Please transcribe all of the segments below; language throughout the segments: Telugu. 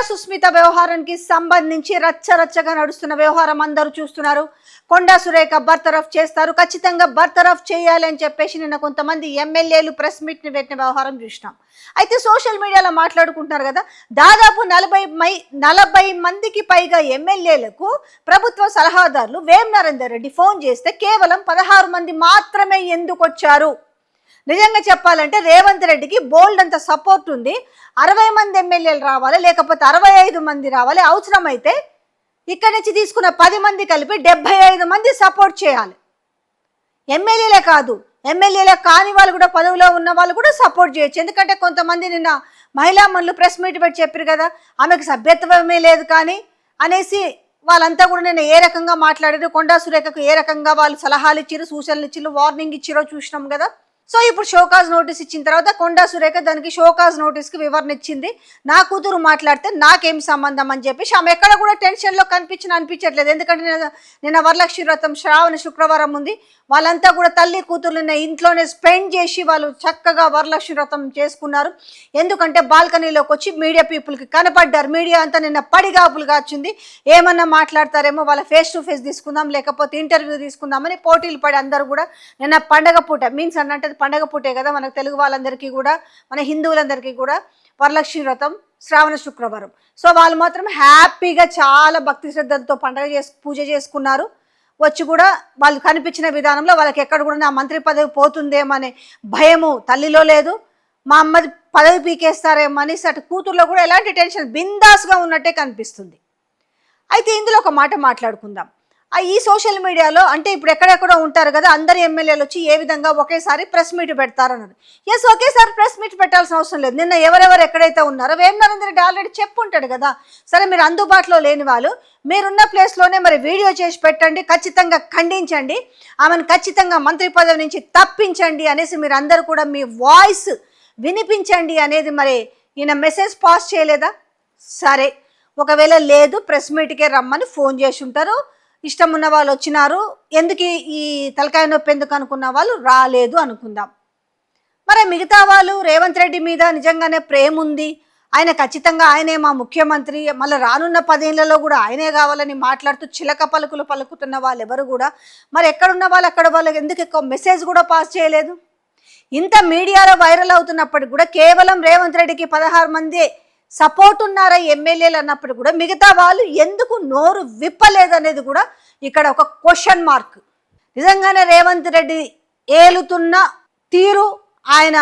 సుస్మిత వ్యవహారానికి సంబంధించి రచ్చరచ్చగా నడుస్తున్న వ్యవహారం అందరూ చూస్తున్నారు. కొండా సురేఖ బర్తరఫ్ చేస్తారు, ఖచ్చితంగా బర్తరఫ్ చేయాలి అని చెప్పేసి నిన్న కొంతమంది ఎమ్మెల్యేలు ప్రెస్ మీట్ ని పెట్టిన వ్యవహారం చూసినాం. అయితే సోషల్ మీడియాలో మాట్లాడుకుంటున్నారు కదా, దాదాపు 40 మందికి పైగా ఎమ్మెల్యేలకు ప్రభుత్వ సలహాదారులు వేం నరేందర్ రెడ్డి ఫోన్ చేస్తే కేవలం 16 మంది మాత్రమే ఎందుకు వచ్చారు? నిజంగా చెప్పాలంటే రేవంత్ రెడ్డికి బోల్డ్ అంత సపోర్ట్ ఉంది. 60 మంది ఎమ్మెల్యేలు రావాలి, లేకపోతే 65 మంది రావాలి, అవసరమైతే ఇక్కడి నుంచి తీసుకున్న 10 మంది కలిపి 75 మంది సపోర్ట్ చేయాలి. ఎమ్మెల్యేలే కాదు, ఎమ్మెల్యేలే కాని వాళ్ళు కూడా, పదవిలో ఉన్న వాళ్ళు కూడా సపోర్ట్ చేయొచ్చు. ఎందుకంటే కొంతమంది నిన్న మహిళా మనులు ప్రెస్ మీట్ పెట్టి చెప్పారు కదా, ఆమెకు సభ్యత్వమే లేదు కానీ అనేసి వాళ్ళంతా కూడా నేను ఏ రకంగా మాట్లాడారు, కొండా సురేఖకు ఏ రకంగా వాళ్ళు సలహాలు ఇచ్చిరు, సూచనలు ఇచ్చిరు, వార్నింగ్ ఇచ్చిరో చూసినాం కదా. సో ఇప్పుడు షోకాజ్ నోటీస్ ఇచ్చిన తర్వాత కొండా సురేఖ దానికి షోకాజ్ నోటీస్కి వివరణ ఇచ్చింది. నా కూతురు మాట్లాడితే నాకేం సంబంధం అని చెప్పేసి ఆమె ఎక్కడ కూడా టెన్షన్లో అనిపించట్లేదు. ఎందుకంటే నిన్న వరలక్ష్మి వ్రతం శ్రావణ శుక్రవారం ఉంది, వాళ్ళంతా కూడా తల్లి కూతురు నిన్న ఇంట్లోనే స్పెండ్ చేసి వాళ్ళు చక్కగా వరలక్ష్మి వ్రతం చేసుకున్నారు. ఎందుకంటే బాల్కనీలోకి వచ్చి మీడియా పీపుల్కి కనపడ్డారు. మీడియా అంతా నిన్న పడిగాపులుగా వచ్చింది, ఏమన్నా మాట్లాడతారేమో, వాళ్ళ ఫేస్ టు ఫేస్ తీసుకుందాం లేకపోతే ఇంటర్వ్యూ తీసుకుందామని పోటీలు పడి అందరూ కూడా నిన్న పండగ పూట మీన్స్ అన్నట్టు పండగ పూటే కదా మనకు తెలుగు వాళ్ళందరికీ కూడా, మన హిందువులందరికీ కూడా వరలక్ష్మి వ్రతం శ్రావణ శుక్రవారం. సో వాళ్ళు మాత్రం హ్యాపీగా చాలా భక్తి శ్రద్ధలతో పూజ చేసుకున్నారు. వచ్చి కూడా వాళ్ళు కనిపించిన విధానంలో వాళ్ళకి ఎక్కడ కూడా నా మంత్రి పదవి పోతుందేమనే భయము తల్లిలో లేదు, మా అమ్మ పదవి పీకేస్తారేమో అని అటు కూతుర్లో కూడా ఎలాంటి టెన్షన్, బిందాస్గా ఉన్నట్టే కనిపిస్తుంది. అయితే ఇందులో ఒక మాట మాట్లాడుకుందాం. ఈ సోషల్ మీడియాలో అంటే ఇప్పుడు ఎక్కడెక్కడో ఉంటారు కదా, అందరు ఎమ్మెల్యేలు వచ్చి ఏ విధంగా ఒకేసారి ప్రెస్ మీట్ పెడతారన్నారు. ఎస్, ఒకేసారి ప్రెస్ మీట్ పెట్టాల్సిన అవసరం లేదు. నిన్న ఎవరెవరు ఎక్కడైతే ఉన్నారో వేం నరేందర్ రెడ్డి ఆల్రెడీ చెప్పుంటాడు కదా. సరే, మీరు అందుబాటులో లేని వాళ్ళు మీరున్న ప్లేస్లోనే మరి వీడియో చేసి పెట్టండి, ఖచ్చితంగా ఖండించండి, ఆమెను ఖచ్చితంగా మంత్రి పదవి నుంచి తప్పించండి అనేసి మీరు అందరూ కూడా మీ వాయిస్ వినిపించండి అనేది మరి ఈయన మెసేజ్ పాస్ చేయలేదా? సరే, ఒకవేళ లేదు ప్రెస్ మీట్కే రమ్మని ఫోన్ చేసి ఉంటారు, ఇష్టం ఉన్న వాళ్ళు వచ్చినారు, ఎందుకు ఈ తలకాయ నొప్పి ఎందుకు అనుకున్న వాళ్ళు రాలేదు అనుకుందాం. మరి మిగతా వాళ్ళు రేవంత్ రెడ్డి మీద నిజంగానే ప్రేమ ఉంది, ఆయన ఖచ్చితంగా ఆయనే మా ముఖ్యమంత్రి, మళ్ళీ రానున్న 10 ఏళ్లలో కూడా ఆయనే కావాలని మాట్లాడుతూ చిలక పలుకులు పలుకుతున్న వాళ్ళు ఎవరు కూడా మరి ఎక్కడున్న వాళ్ళు అక్కడ వాళ్ళకి ఎందుకు ఎక్కువ మెసేజ్ కూడా పాస్ చేయలేదు? ఇంత మీడియాలో వైరల్ అవుతున్నప్పటికి కూడా కేవలం రేవంత్ రెడ్డికి 16 మంది సపోర్ట్ ఉన్నారా ఎమ్మెల్యేలు అన్నప్పుడు కూడా మిగతా వాళ్ళు ఎందుకు నోరు విప్పలేదనేది కూడా ఇక్కడ ఒక క్వశ్చన్ మార్క్. నిజంగానే రేవంత్ రెడ్డి ఏలుతున్న తీరు, ఆయన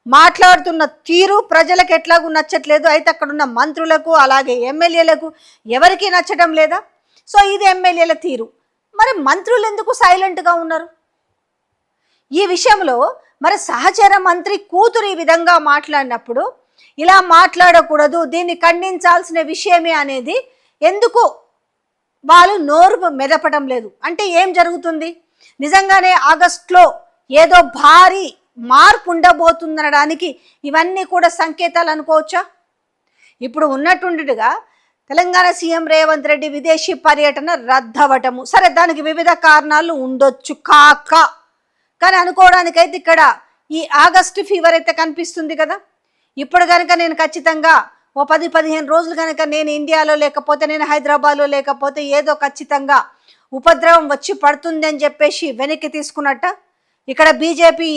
మాట్లాడుతున్న తీరు ప్రజలకు ఎట్లాగూ నచ్చట్లేదు. అయితే అక్కడ ఉన్న మంత్రులకు అలాగే ఎమ్మెల్యేలకు ఎవరికీ నచ్చడం లేదా? సో ఇది ఎమ్మెల్యేల తీరు. మరి మంత్రులు ఎందుకు సైలెంట్గా ఉన్నారు ఈ విషయంలో? మరి సహచర మంత్రి కూతురు ఈ విధంగా మాట్లాడినప్పుడు ఇలా మాట్లాడకూడదు, దీన్ని ఖండించాల్సిన విషయమే అనేది ఎందుకు వాళ్ళు నోరు మెదపడం లేదు? అంటే ఏం జరుగుతుంది? నిజంగానే ఆగస్టులో ఏదో భారీ మార్పు ఉండబోతుందనడానికి ఇవన్నీ కూడా సంకేతాలు అనుకోవచ్చా? ఇప్పుడు ఉన్నట్టుండిగా తెలంగాణ సీఎం రేవంత్ రెడ్డి విదేశీ పర్యటన రద్దవటము, సరే దానికి వివిధ కారణాలు ఉండొచ్చు కానీ అనుకోవడానికైతే ఇక్కడ ఈ ఆగస్టు ఫీవర్ అయితే కనిపిస్తుంది కదా. ఇప్పుడు కనుక నేను ఖచ్చితంగా ఓ 10-15 రోజులు కనుక నేను ఇండియాలో లేకపోతే, నేను హైదరాబాద్లో లేకపోతే ఏదో ఖచ్చితంగా ఉపద్రవం వచ్చి పడుతుంది అని చెప్పేసి వెనక్కి తీసుకున్నట్ట ఇక్కడ బీజేపీ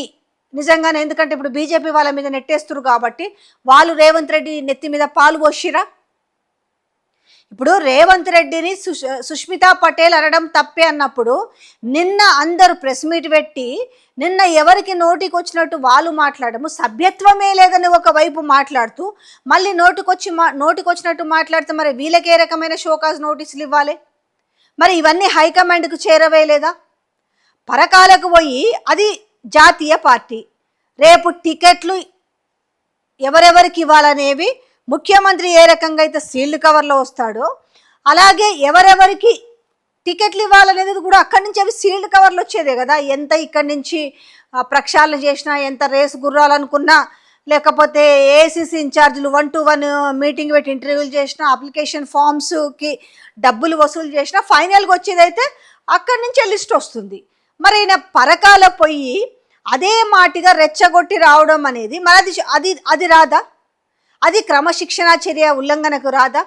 నిజంగానే. ఎందుకంటే ఇప్పుడు బీజేపీ వాళ్ళ మీద నెట్టేస్తున్నారు కాబట్టి వాళ్ళు రేవంత్ రెడ్డి నెత్తి మీద పాలు పోసిరా. ఇప్పుడు రేవంత్ రెడ్డిని సుష్మితా పటేల్ అనడం తప్పే అన్నప్పుడు నిన్న అందరూ ప్రెస్ మీట్ పెట్టి నిన్న ఎవరికి నోటికి వచ్చినట్టు వాళ్ళు మాట్లాడము, సభ్యత్వమే లేదని ఒకవైపు మాట్లాడుతూ మళ్ళీ నోటికొచ్చినట్టు మాట్లాడితే మరి వీళ్ళకి ఏ రకమైన షోకాజ్ నోటీసులు ఇవ్వాలి? మరి ఇవన్నీ హైకమాండ్కు చేరవేయలేదా? పరకాలకు పోయి అది జాతీయ పార్టీ, రేపు టికెట్లు ఎవరెవరికి ఇవ్వాలనేవి ముఖ్యమంత్రి ఏ రకంగా అయితే సీల్డ్ కవర్లో వస్తాడో అలాగే ఎవరెవరికి టికెట్లు ఇవ్వాలనేది కూడా అక్కడి నుంచి అవి సీల్డ్ కవర్లు వచ్చేదే కదా. ఎంత ఇక్కడి నుంచి ప్రక్షాళన చేసినా, ఎంత రేసు గుర్రాలనుకున్నా, లేకపోతే ఏఐసిసి ఇన్ఛార్జీలు 1-to-1 మీటింగ్ పెట్టి ఇంటర్వ్యూలు చేసినా, అప్లికేషన్ ఫామ్స్కి డబ్బులు వసూలు చేసినా ఫైనల్గా వచ్చేదైతే అక్కడి నుంచే లిస్ట్ వస్తుంది. మరి ఈయన పరకాల పోయి అదే మాటిగా రెచ్చగొట్టి రావడం అనేది మరి అది రాదా? అది క్రమశిక్షణా చర్య ఉల్లంఘనకు రాదా?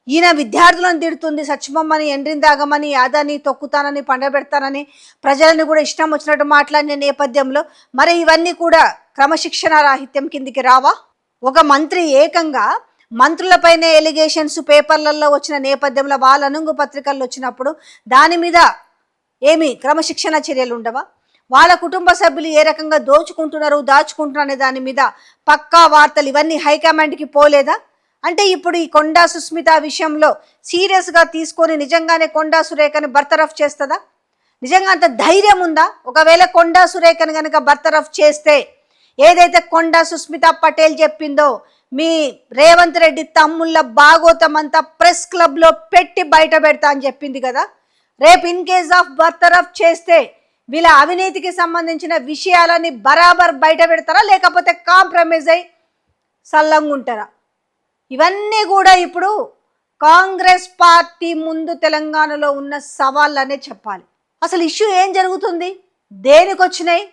ఈయన విద్యార్థులను తిడుతుంది, సచ్చిమమ్మని ఎండ్రిందాగమని అదని తొక్కుతానని పండబెడతానని ప్రజలను కూడా ఇష్టం వచ్చినట్టు మాట్లాడిన నేపథ్యంలో మరి ఇవన్నీ కూడా క్రమశిక్షణ రాహిత్యం కిందికి రావా? ఒక మంత్రి ఏకంగా మంత్రులపైనే ఎలిగేషన్స్ పేపర్లలో వచ్చిన నేపథ్యంలో వాళ్ళ అనుంగు పత్రికల్లో వచ్చినప్పుడు దాని మీద ఏమి క్రమశిక్షణ చర్యలు ఉండవా? వాళ్ళ కుటుంబ సభ్యులు ఏ రకంగా దోచుకుంటున్నారు దాచుకుంటున్నారు అనే దాని మీద పక్కా వార్తలు ఇవన్నీ హైకమాండ్కి పోలేదా? అంటే ఇప్పుడు ఈ కొండా సుస్మిత విషయంలో సీరియస్గా తీసుకొని నిజంగానే కొండా సురేఖని బర్తరఫ్ చేస్తుందా? నిజంగా అంత ధైర్యం ఉందా? ఒకవేళ కొండా సురేఖని కనుక బర్తరఫ్ చేస్తే ఏదైతే కొండా సుస్మిత పటేల్ చెప్పిందో మీ రేవంత్ రెడ్డి తమ్ముళ్ళ భాగోతం అంతా ప్రెస్ క్లబ్లో పెట్టి బయట పెడతా అని చెప్పింది కదా. రేపు ఇన్ కేస్ ఆఫ్ బర్తరఫ్ చేస్తే వీళ్ళ అవినీతికి సంబంధించిన విషయాలని బరాబర్ బయట పెడతారా, లేకపోతే కాంప్రమైజ్ అయి సల్లంగా ఉంటారా? ఇవన్నీ కూడా ఇప్పుడు కాంగ్రెస్ పార్టీ ముందు తెలంగాణలో ఉన్న సవాళ్ళనే చెప్పాలి. అసలు ఇష్యూ ఏం జరుగుతుంది, దేనికి వచ్చినాయి?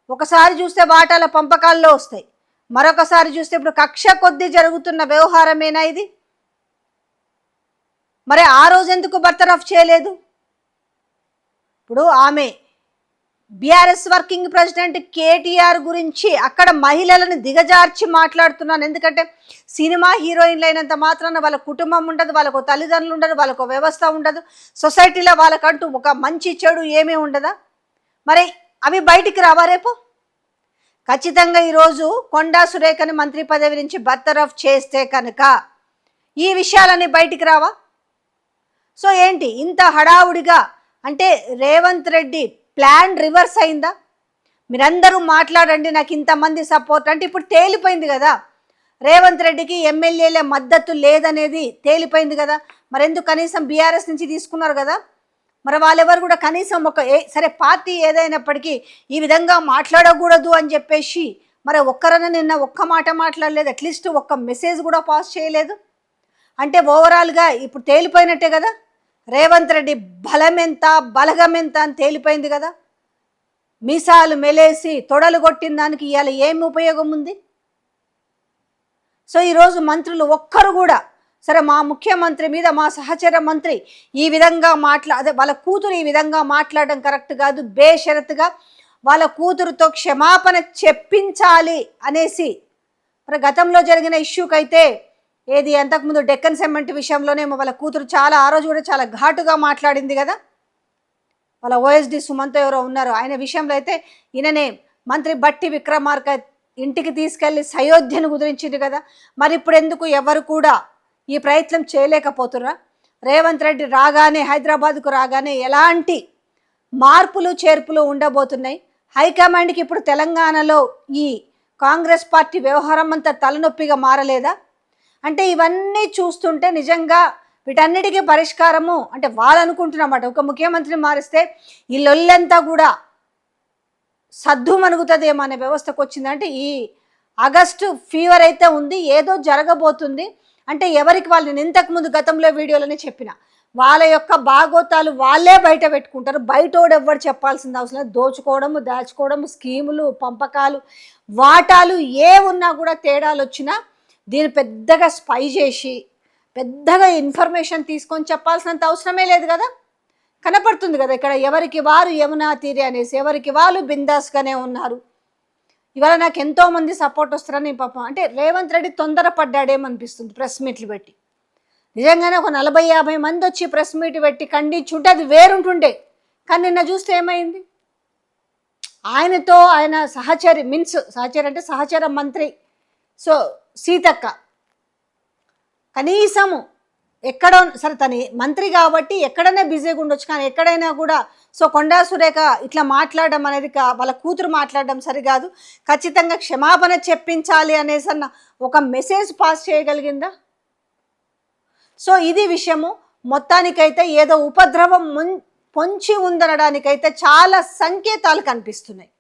ఒకసారి చూస్తే వాటాల పంపకాల్లో వస్తాయి, మరొకసారి చూస్తే ఇప్పుడు కక్ష కొద్దీ జరుగుతున్న వ్యవహారమేనా ఇది? మరి ఆ రోజు ఎందుకు బర్తరఫ్ చేయలేదు? ఇప్పుడు ఆమె బీఆర్ఎస్ వర్కింగ్ ప్రెసిడెంట్ కేటీఆర్ గురించి అక్కడ మహిళలను దిగజార్చి మాట్లాడుతున్నాను. ఎందుకంటే సినిమా హీరోయిన్లు అయినంత మాత్రాన వాళ్ళ కుటుంబం ఉండదు, వాళ్ళకు తల్లిదండ్రులు ఉండదు, వాళ్ళకు వ్యవస్థ ఉండదు, సొసైటీలో వాళ్ళకంటూ ఒక మంచి చెడు ఏమీ ఉండదా? మరి అవి బయటికి రావా రేపు? ఖచ్చితంగా ఈరోజు కొండా సురేఖని మంత్రి పదవి నుంచి బర్తరఫ్ చేస్తే కనుక ఈ విషయాలన్నీ బయటికి రావా? సో ఏంటి ఇంత హడావుడిగా? అంటే రేవంత్ రెడ్డి ప్లాన్ రివర్స్ అయిందా? మీరందరూ మాట్లాడండి, నాకు ఇంతమంది సపోర్ట్ అంటే ఇప్పుడు తేలిపోయింది కదా. రేవంత్ రెడ్డికి ఎమ్మెల్యేల మద్దతు లేదనేది తేలిపోయింది కదా. మరెందుకు కనీసం బీఆర్ఎస్ నుంచి తీసుకున్నారు కదా. మరి వాళ్ళెవరు కూడా కనీసం సరే పార్టీ ఏదైనప్పటికీ ఈ విధంగా మాట్లాడకూడదు అని చెప్పేసి మరి ఒక్కరన్నా నిన్న ఒక్క మాట మాట్లాడలేదు, అట్లీస్ట్ ఒక్క మెసేజ్ కూడా పాస్ చేయలేదు. అంటే ఓవరాల్గా ఇప్పుడు తేలిపోయినట్టే కదా. రేవంత్ రెడ్డి బలం ఎంత బలగం ఎంత అని తేలిపోయింది కదా. మీసాలు మెలేసి తొడలు కొట్టిన దానికి ఇవాళ ఏమి ఉపయోగం ఉంది? సో ఈరోజు మంత్రులు ఒక్కరు కూడా సరే మా ముఖ్యమంత్రి మీద మా సహచర మంత్రి ఈ విధంగా అదే వాళ్ళ కూతురు ఈ విధంగా మాట్లాడడం కరెక్ట్ కాదు, బేషరతుగా వాళ్ళ కూతురుతో క్షమాపణ చెప్పించాలి అనేసి మరి గతంలో జరిగిన ఇష్యూకైతే ఏది అంతకుముందు డెక్కన్ సిమెంట్ విషయంలోనే వాళ్ళ కూతురు చాలా ఆ రోజు కూడా చాలా ఘాటుగా మాట్లాడింది కదా. వాళ్ళ ఓఎస్డి సుమంత్ ఎవరో ఉన్నారు, ఆయన విషయంలో అయితే ఈయననే మంత్రి బట్టి విక్రమార్క ఇంటికి తీసుకెళ్ళి సయోధ్యను కుదిరించింది కదా. మరి ఇప్పుడు ఎందుకు ఎవరు కూడా ఈ ప్రయత్నం చేయలేకపోతుర్రా? రేవంత్ రెడ్డి రాగానే హైదరాబాద్కు రాగానే ఎలాంటి మార్పులు చేర్పులు ఉండబోతున్నాయి? హైకమాండ్కి ఇప్పుడు తెలంగాణలో ఈ కాంగ్రెస్ పార్టీ వ్యవహారం అంతా తలనొప్పిగా మారలేదా? అంటే ఇవన్నీ చూస్తుంటే నిజంగా వీటన్నిటికీ పరిష్కారము అంటే వాళ్ళు అనుకుంటున్నమాట ఒక ముఖ్యమంత్రిని మారిస్తే ఈ లొల్లంతా కూడా సద్దు మనుగుతుందేమో అనే వ్యవస్థకు వచ్చిందంటే ఈ ఆగస్టు ఫీవర్ అయితే ఉంది, ఏదో జరగబోతుంది. అంటే ఎవరికి వాళ్ళు నేను ఇంతకుముందు గతంలో వీడియోలోనే చెప్పిన వాళ్ళ యొక్క భాగోతాలు వాళ్ళే బయట పెట్టుకుంటారు, బయటోడు ఎవ్వరు చెప్పాల్సింది అవసరం లేదు. దోచుకోవడము దాచుకోవడము స్కీములు పంపకాలు వాటాలు ఏ ఉన్నా కూడా తేడాలు వచ్చినా దీన్ని పెద్దగా స్పై చేసి పెద్దగా ఇన్ఫర్మేషన్ తీసుకొని చెప్పాల్సినంత అవసరమే లేదు కదా. కనపడుతుంది కదా ఇక్కడ ఎవరికి వారు యమునా తీరి అనేసి ఎవరికి వాళ్ళు బిందాస్గానే ఉన్నారు. ఇవాళ నాకు ఎంతోమంది సపోర్ట్ వస్తారని పాపం అంటే రేవంత్ రెడ్డి తొందరపడ్డాడేమనిపిస్తుంది ప్రెస్ మీట్లు పెట్టి. నిజంగానే ఒక 40-50 మంది వచ్చి ప్రెస్ మీట్ పెట్టి ఖండించుంటే అది వేరుంటుండే. కానీ నిన్న చూస్తే ఏమైంది? ఆయనతో ఆయన సహచరి సహచరి అంటే సహచర మంత్రి సో సీతక్క కనీసము ఎక్కడో సరే తను మంత్రి కాబట్టి ఎక్కడైనా బిజీగా ఉండొచ్చు, కానీ ఎక్కడైనా కూడా సో కొండా సురేఖ ఇట్లా మాట్లాడడం అనేది వాళ్ళ కూతురు మాట్లాడడం సరికాదు, ఖచ్చితంగా క్షమాపణ చెప్పించాలి అనేసి అన్న ఒక మెసేజ్ పాస్ చేయగలిగిందా? సో ఇది విషయము. మొత్తానికైతే ఏదో ఉపద్రవం పొంచి ఉందనడానికైతే చాలా సంకేతాలు కనిపిస్తున్నాయి.